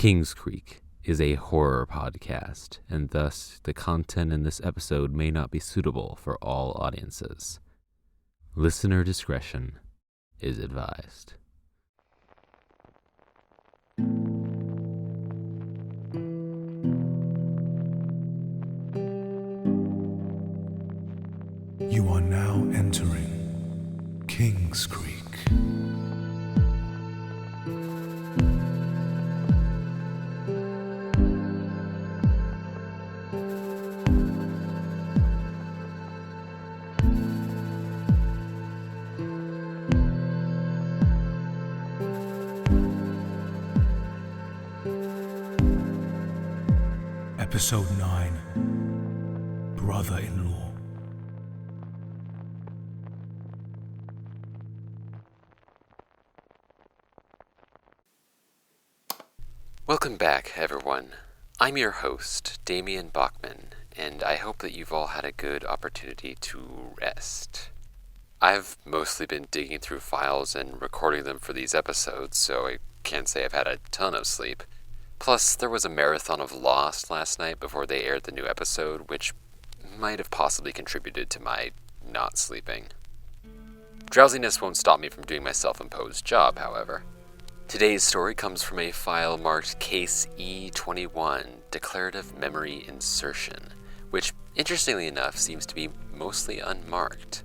Kingscreek is a horror podcast, and thus the content in this episode may not be suitable for all audiences. Listener discretion is advised. You are now entering Kingscreek. Episode 9, Brother-in-Law. Welcome back, everyone. I'm your host, Damien Bachman, and I hope that you've all had a good opportunity to rest. I've mostly been digging through files and recording them for these episodes, so I can't say I've had a ton of sleep. Plus, there was a marathon of Lost last night before they aired the new episode, which might have possibly contributed to my not sleeping. Drowsiness won't stop me from doing my self-imposed job, however. Today's story comes from a file marked Case E21, Declarative Memory Insertion, which, interestingly enough, seems to be mostly unmarked.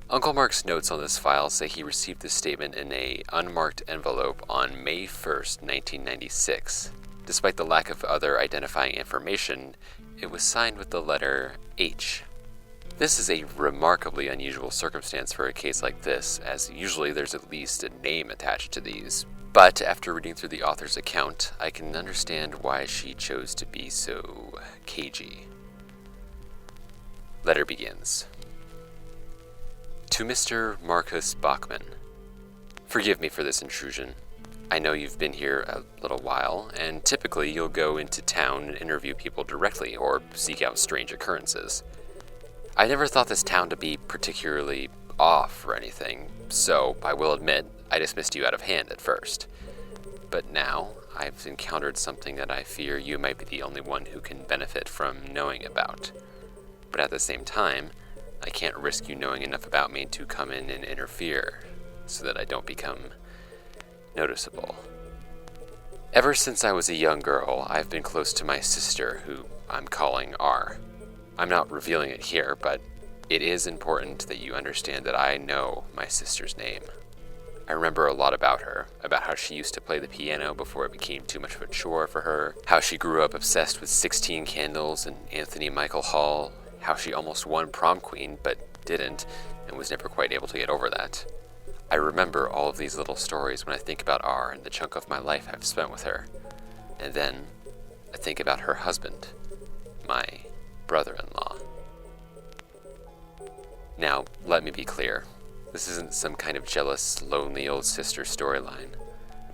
Uncle Mark's notes on this file say he received this statement in an unmarked envelope on May 1st, 1996. Despite the lack of other identifying information, it was signed with the letter H. This is a remarkably unusual circumstance for a case like this, as usually there's at least a name attached to these. But after reading through the author's account, I can understand why she chose to be so cagey. Letter begins. To Mr. Marcus Bachman. Forgive me for this intrusion. I know you've been here a little while, and typically you'll go into town and interview people directly or seek out strange occurrences. I never thought this town to be particularly off or anything, so I will admit I dismissed you out of hand at first. But now I've encountered something that I fear you might be the only one who can benefit from knowing about. But at the same time, I can't risk you knowing enough about me to come in and interfere, so that I don't become noticeable. Ever since I was a young girl, I've been close to my sister, who I'm calling R. I'm not revealing it here, but it is important that you understand that I know my sister's name. I remember a lot about her, about how she used to play the piano before it became too much of a chore for her, how she grew up obsessed with 16 Candles and Anthony Michael Hall, how she almost won prom queen but didn't and was never quite able to get over that. I remember all of these little stories when I think about R and the chunk of my life I've spent with her. And then I think about her husband, my brother-in-law. Now, let me be clear. This isn't some kind of jealous, lonely old sister storyline.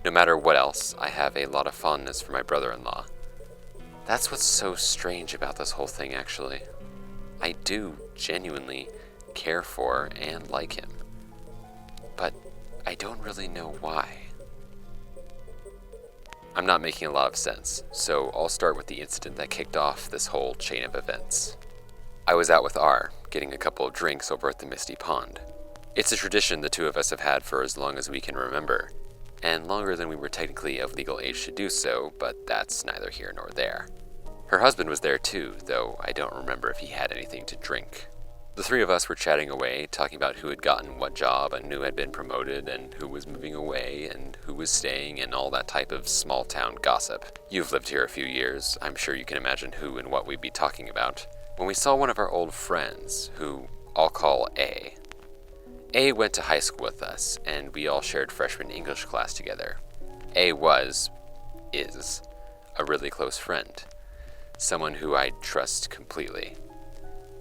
No matter what else, I have a lot of fondness for my brother-in-law. That's what's so strange about this whole thing, actually. I do genuinely care for and like him. But I don't really know why. I'm not making a lot of sense, so I'll start with the incident that kicked off this whole chain of events. I was out with R, getting a couple of drinks over at the Misty Pond. It's a tradition the two of us have had for as long as we can remember, and longer than we were technically of legal age to do so, but that's neither here nor there. Her husband was there too, though I don't remember if he had anything to drink. The three of us were chatting away, talking about who had gotten what job and who had been promoted and who was moving away and who was staying and all that type of small-town gossip. You've lived here a few years. I'm sure you can imagine who and what we'd be talking about. When we saw one of our old friends, who I'll call A. A went to high school with us, and we all shared freshman English class together. A is, a really close friend. Someone who I trust completely.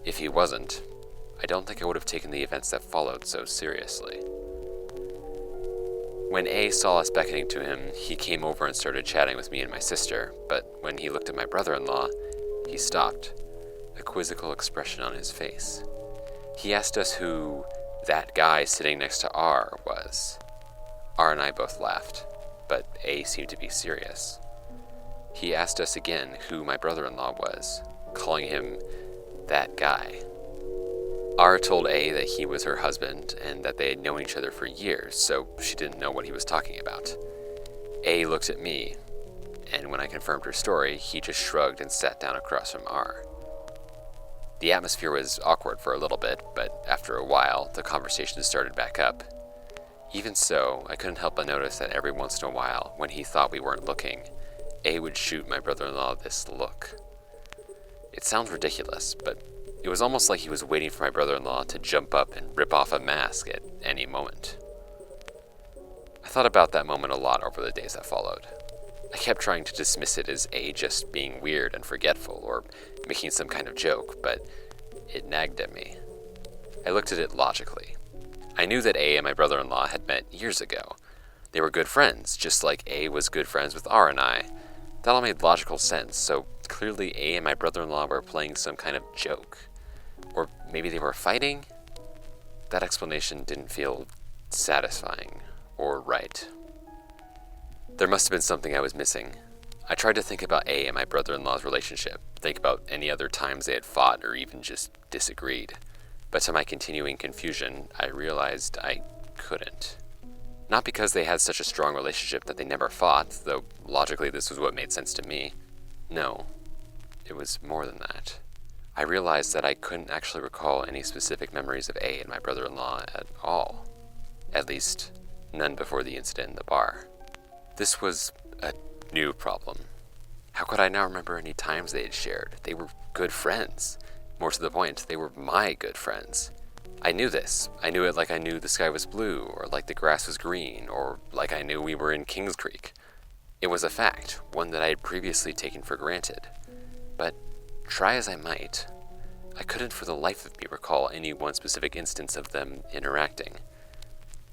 If he wasn't, I don't think I would have taken the events that followed so seriously. When A saw us beckoning to him, he came over and started chatting with me and my sister, but when he looked at my brother-in-law, he stopped, a quizzical expression on his face. He asked us who that guy sitting next to R was. R and I both laughed, but A seemed to be serious. he asked us again who my brother-in-law was, calling him that guy. R told A that he was her husband and that they had known each other for years, so she didn't know what he was talking about. A looked at me, and when I confirmed her story, he just shrugged and sat down across from R. The atmosphere was awkward for a little bit, but after a while, the conversation started back up. Even so, I couldn't help but notice that every once in a while, when he thought we weren't looking, A would shoot my brother-in-law this look. It sounds ridiculous, but it was almost like he was waiting for my brother-in-law to jump up and rip off a mask at any moment. I thought about that moment a lot over the days that followed. I kept trying to dismiss it as A just being weird and forgetful or making some kind of joke, but it nagged at me. I looked at it logically. I knew that A and my brother-in-law had met years ago. They were good friends, just like A was good friends with R and I. That all made logical sense, so clearly A and my brother-in-law were playing some kind of joke. Or maybe they were fighting? That explanation didn't feel satisfying or right. There must have been something I was missing. I tried to think about A and my brother-in-law's relationship, think about any other times they had fought or even just disagreed. But to my continuing confusion, I realized I couldn't. Not because they had such a strong relationship that they never fought, though logically this was what made sense to me. No, it was more than that. I realized that I couldn't actually recall any specific memories of A and my brother-in-law at all. At least, none before the incident in the bar. This was a new problem. How could I now remember any times they had shared? They were good friends. More to the point, they were my good friends. I knew this. I knew it like I knew the sky was blue, or like the grass was green, or like I knew we were in Kingscreek. It was a fact, one that I had previously taken for granted. But try as I might, I couldn't for the life of me recall any one specific instance of them interacting.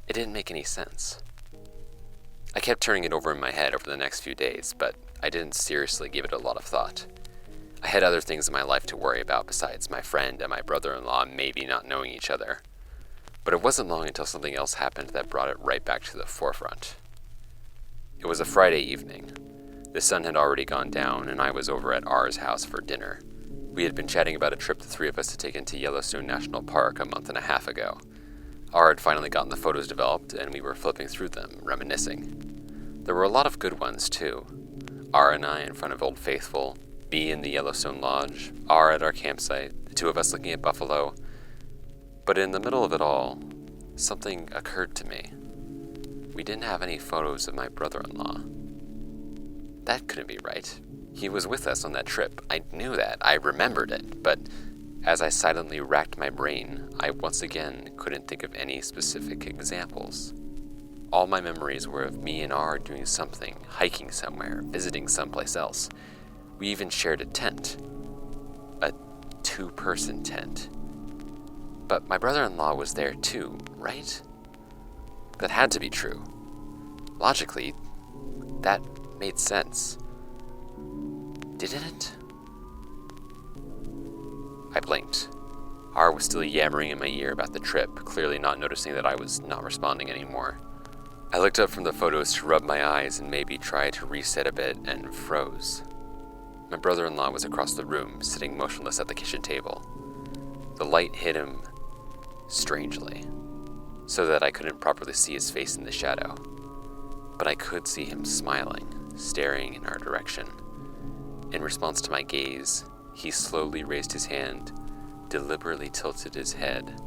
It didn't make any sense. I kept turning it over in my head over the next few days, but I didn't seriously give it a lot of thought. I had other things in my life to worry about besides my friend and my brother-in-law maybe not knowing each other. But it wasn't long until something else happened that brought it right back to the forefront. It was a Friday evening. The sun had already gone down, and I was over at R's house for dinner. We had been chatting about a trip the three of us had taken to Yellowstone National Park a month and a half ago. R had finally gotten the photos developed, and we were flipping through them, reminiscing. There were a lot of good ones, too. R and I in front of Old Faithful, B in the Yellowstone Lodge, R at our campsite, the two of us looking at buffalo. But in the middle of it all, something occurred to me. We didn't have any photos of my brother-in-law. That couldn't be right. He was with us on that trip. I knew that. I remembered it. But as I silently racked my brain, I once again couldn't think of any specific examples. All my memories were of me and R doing something, hiking somewhere, visiting someplace else. We even shared a tent. A 2-person tent. But my brother-in-law was there too, right? That had to be true. Logically, that made sense. Didn't it? I blinked. R was still yammering in my ear about the trip, clearly not noticing that I was not responding anymore. I looked up from the photos to rub my eyes and maybe try to reset a bit and froze. My brother-in-law was across the room, sitting motionless at the kitchen table. The light hit him strangely, so that I couldn't properly see his face in the shadow. But I could see him smiling, staring in our direction. In response to my gaze, he slowly raised his hand, deliberately tilted his head,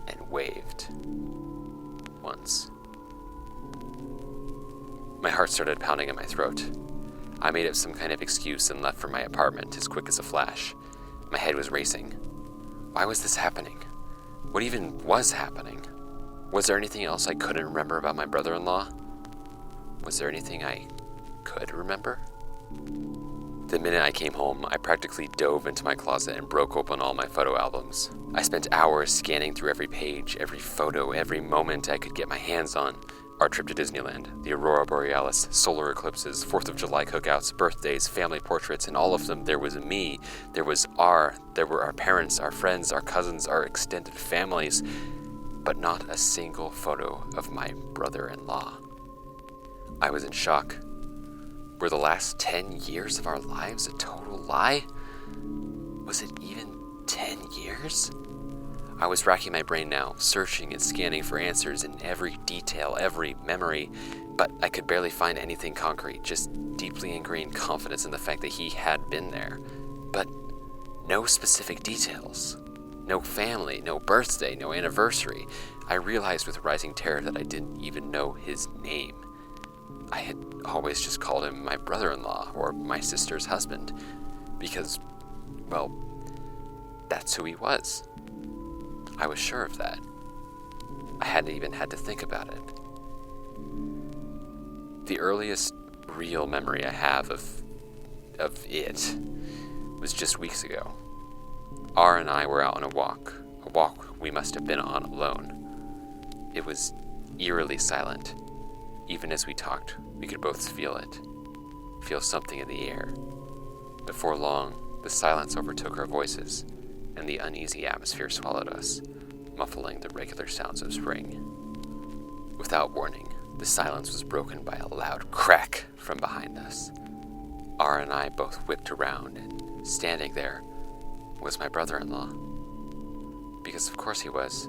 and waved. Once. My heart started pounding in my throat. I made up some kind of excuse and left for my apartment as quick as a flash. My head was racing. Why was this happening? What even was happening? Was there anything else I couldn't remember about my brother-in-law? Was there anything I could remember? The minute I came home, I practically dove into my closet and broke open all my photo albums. I spent hours scanning through every page, every photo, every moment I could get my hands on. Our trip to Disneyland, the Aurora Borealis, solar eclipses, 4th of July cookouts, birthdays, family portraits, and all of them, there was me, there was R, there were our parents, our friends, our cousins, our extended families, but not a single photo of my brother-in-law. I was in shock. Were the last 10 years of our lives a total lie? Was it even 10 years? I was racking my brain now, searching and scanning for answers in every detail, every memory, but I could barely find anything concrete, just deeply ingrained confidence in the fact that he had been there. But no specific details. No family, no birthday, no anniversary. I realized with rising terror that I didn't even know his name. I had always just called him my brother-in-law or my sister's husband because, well, that's who he was. I was sure of that. I hadn't even had to think about it. The earliest real memory I have of it was just weeks ago. R and I were out on a walk we must have been on alone. It was eerily silent. Even as we talked, we could both feel something in the air. Before long, the silence overtook our voices, and the uneasy atmosphere swallowed us, muffling the regular sounds of spring. Without warning, the silence was broken by a loud crack from behind us. R and I both whipped around, and standing there was my brother-in-law. Because of course he was.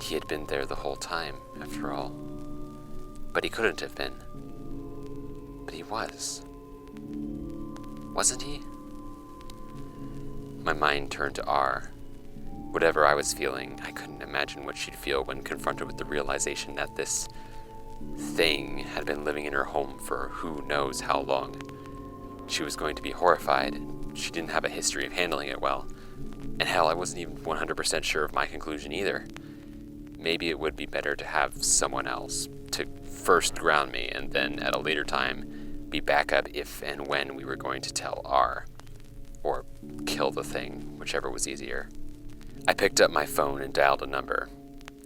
He had been there the whole time, after all. But he couldn't have been. But he was. Wasn't he? My mind turned to R. Whatever I was feeling, I couldn't imagine what she'd feel when confronted with the realization that this thing had been living in her home for who knows how long. She was going to be horrified. She didn't have a history of handling it well. And hell, I wasn't even 100% sure of my conclusion either. Maybe it would be better to have someone else to first ground me and then at a later time be back up if and when we were going to tell R. Or kill the thing, whichever was easier. I picked up my phone and dialed a number.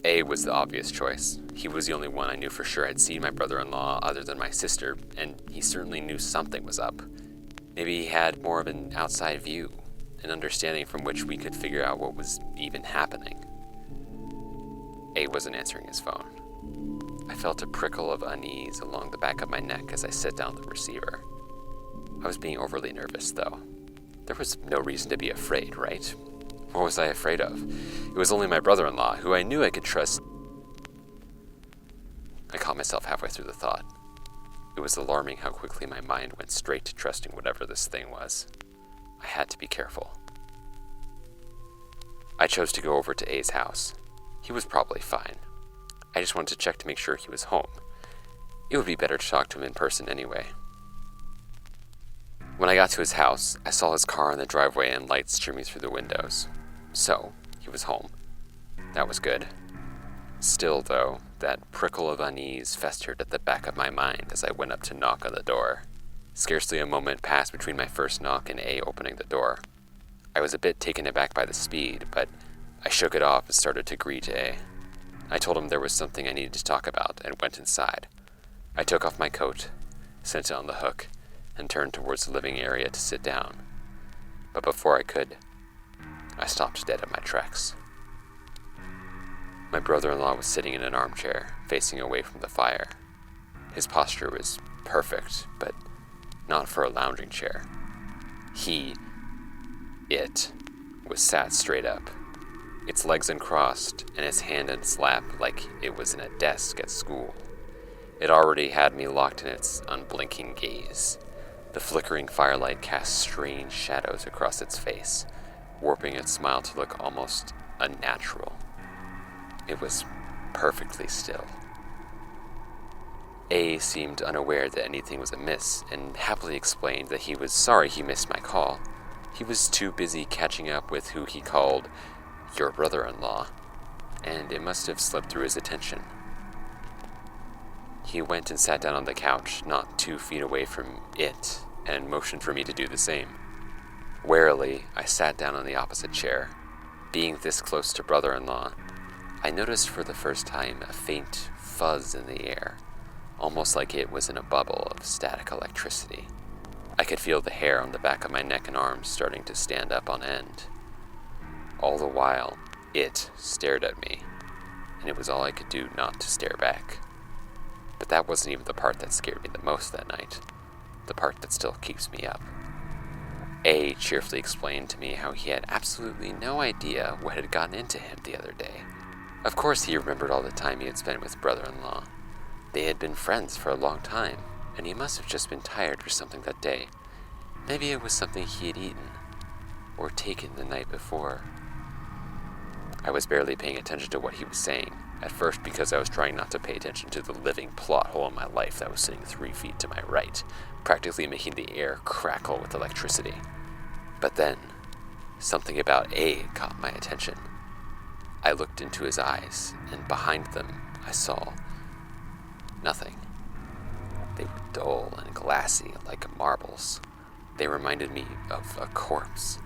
A was the obvious choice. He was the only one I knew for sure had seen my brother-in-law other than my sister, and he certainly knew something was up. Maybe he had more of an outside view, an understanding from which we could figure out what was even happening. A wasn't answering his phone. I felt a prickle of unease along the back of my neck as I set down the receiver. I was being overly nervous, though. There was no reason to be afraid, right? What was I afraid of? It was only my brother-in-law, who I knew I could trust. I caught myself halfway through the thought. It was alarming how quickly my mind went straight to trusting whatever this thing was. I had to be careful. I chose to go over to A's house. He was probably fine. I just wanted to check to make sure he was home. It would be better to talk to him in person anyway. When I got to his house, I saw his car in the driveway and lights streaming through the windows. So, he was home. That was good. Still, though, that prickle of unease festered at the back of my mind as I went up to knock on the door. Scarcely a moment passed between my first knock and A opening the door. I was a bit taken aback by the speed, but I shook it off and started to greet A. I told him there was something I needed to talk about and went inside. I took off my coat, sent it on the hook, and turned towards the living area to sit down. But before I could, I stopped dead at my tracks. My brother-in-law was sitting in an armchair, facing away from the fire. His posture was perfect, but not for a lounging chair. It was sat straight up, its legs uncrossed and its hand in its lap like it was in a desk at school. It already had me locked in its unblinking gaze. The flickering firelight cast strange shadows across its face, warping its smile to look almost unnatural. It was perfectly still. A seemed unaware that anything was amiss and happily explained that he was sorry he missed my call. He was too busy catching up with who he called your brother-in-law, and it must have slipped through his attention. He went and sat down on the couch, not 2 feet away from it, and motioned for me to do the same. Warily, I sat down on the opposite chair. Being this close to brother-in-law, I noticed for the first time a faint fuzz in the air, almost like it was in a bubble of static electricity. I could feel the hair on the back of my neck and arms starting to stand up on end. All the while, it stared at me, and it was all I could do not to stare back. But that wasn't even the part that scared me the most that night. the part that still keeps me up. A cheerfully explained to me how he had absolutely no idea what had gotten into him the other day. Of course he remembered all the time he had spent with brother-in-law. They had been friends for a long time, and he must have just been tired or something that day. Maybe it was something he had eaten, or taken the night before. I was barely paying attention to what he was saying, at first because I was trying not to pay attention to the living plot hole in my life that was sitting 3 feet to my right, practically making the air crackle with electricity. But then, something about A caught my attention. I looked into his eyes, and behind them I saw nothing. They were dull and glassy like marbles. They reminded me of a corpse.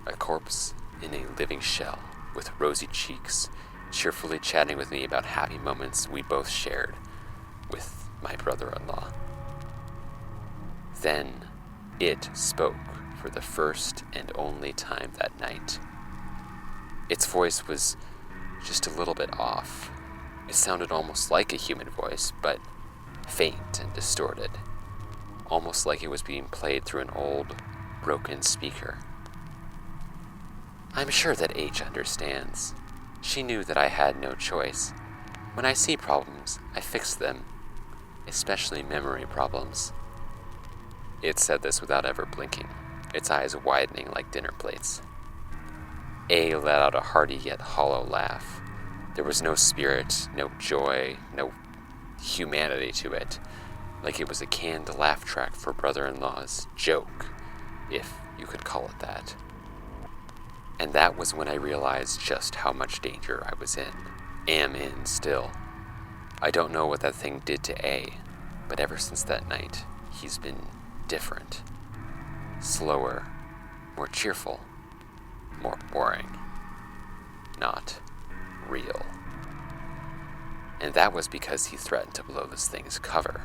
A corpse in a living shell, with rosy cheeks, cheerfully chatting with me about happy moments we both shared with my brother-in-law. Then it spoke for the first and only time that night. Its voice was just a little bit off. It sounded almost like a human voice, but faint and distorted, almost like it was being played through an old, broken speaker. I'm sure that H understands. She knew that I had no choice. When I see problems, I fix them, especially memory problems. It said this without ever blinking, its eyes widening like dinner plates. A let out a hearty yet hollow laugh. There was no spirit, no joy, no humanity to it, like it was a canned laugh track for brother-in-law's joke, if you could call it that. And that was when I realized just how much danger I was in, am in still. I don't know what that thing did to A, but ever since that night, he's been different. Slower, more cheerful, more boring. Not real. And that was because he threatened to blow this thing's cover.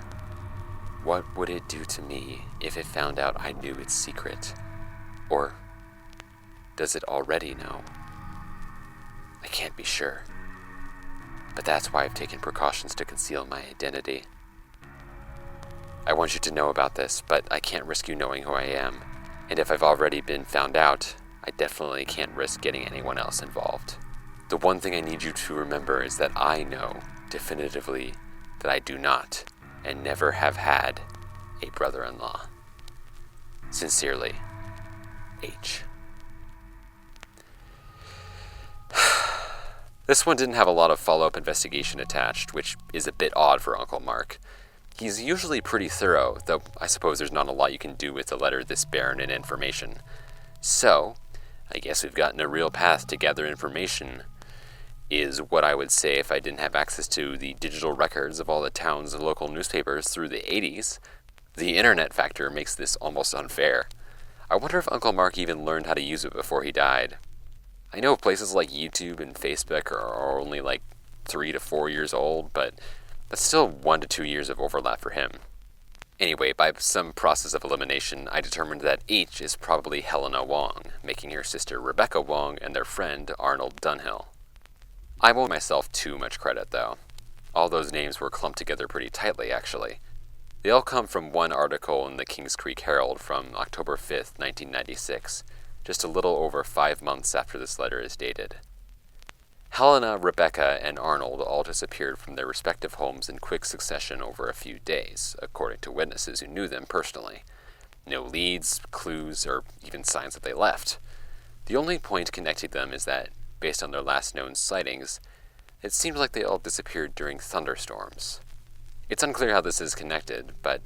What would it do to me if it found out I knew its secret? Or does it already know? I can't be sure. But that's why I've taken precautions to conceal my identity. I want you to know about this, but I can't risk you knowing who I am. And if I've already been found out, I definitely can't risk getting anyone else involved. The one thing I need you to remember is that I know definitively that I do not and never have had a brother-in-law. Sincerely, H. This one didn't have a lot of follow-up investigation attached, which is a bit odd for Uncle Mark. He's usually pretty thorough, though I suppose there's not a lot you can do with a letter this barren in information. So, I guess we've gotten a real path to gather information, is what I would say if I didn't have access to the digital records of all the town's local newspapers through the 80s. The internet factor makes this almost unfair. I wonder if Uncle Mark even learned how to use it before he died. I know places like YouTube and Facebook are only like 3 to 4 years old, but that's still 1 to 2 years of overlap for him. Anyway, by some process of elimination, I determined that H is probably Helena Wong, making her sister Rebecca Wong and their friend Arnold Dunhill. I won't give myself too much credit, though. All those names were clumped together pretty tightly, actually. They all come from one article in the Kingscreek Herald from October 5th, 1996, just a little over 5 months after this letter is dated. Helena, Rebecca, and Arnold all disappeared from their respective homes in quick succession over a few days, according to witnesses who knew them personally. No leads, clues, or even signs that they left. The only point connecting them is that, based on their last known sightings, it seemed like they all disappeared during thunderstorms. It's unclear how this is connected, but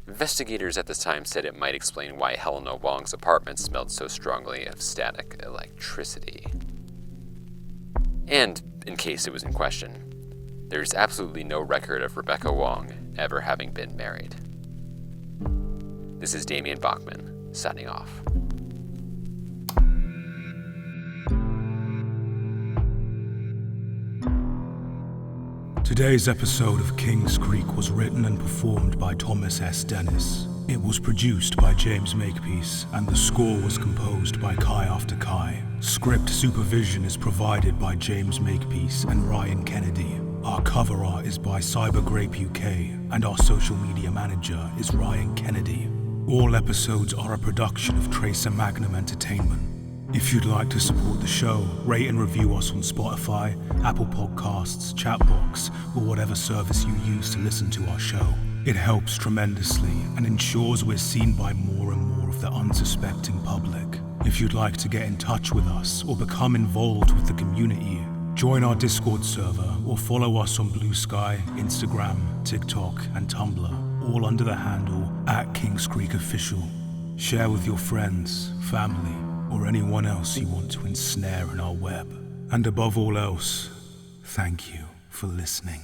investigators at this time said it might explain why Helena Wong's apartment smelled so strongly of static electricity. And, in case it was in question, there's absolutely no record of Rebecca Wong ever having been married. This is Damien Bachman, signing off. Today's episode of Kingscreek was written and performed by Thomas S. Dennis. It was produced by James Makepeace, and the score was composed by Kai After Kai. Script supervision is provided by James Makepeace and Ryan Kennedy. Our cover art is by CyberGrapeUK, and our social media manager is Ryan Kennedy. All episodes are a production of Tracer Magnum Entertainment. If you'd like to support the show, rate and review us on Spotify, Apple Podcasts, Chatbox, or whatever service you use to listen to our show. It helps tremendously and ensures we're seen by more and more of the unsuspecting public. If you'd like to get in touch with us or become involved with the community, join our Discord server or follow us on Blue Sky, Instagram, TikTok, and Tumblr, all under the handle @KingscreekOfficial. Share with your friends, family, or anyone else you want to ensnare in our web. And above all else, thank you for listening.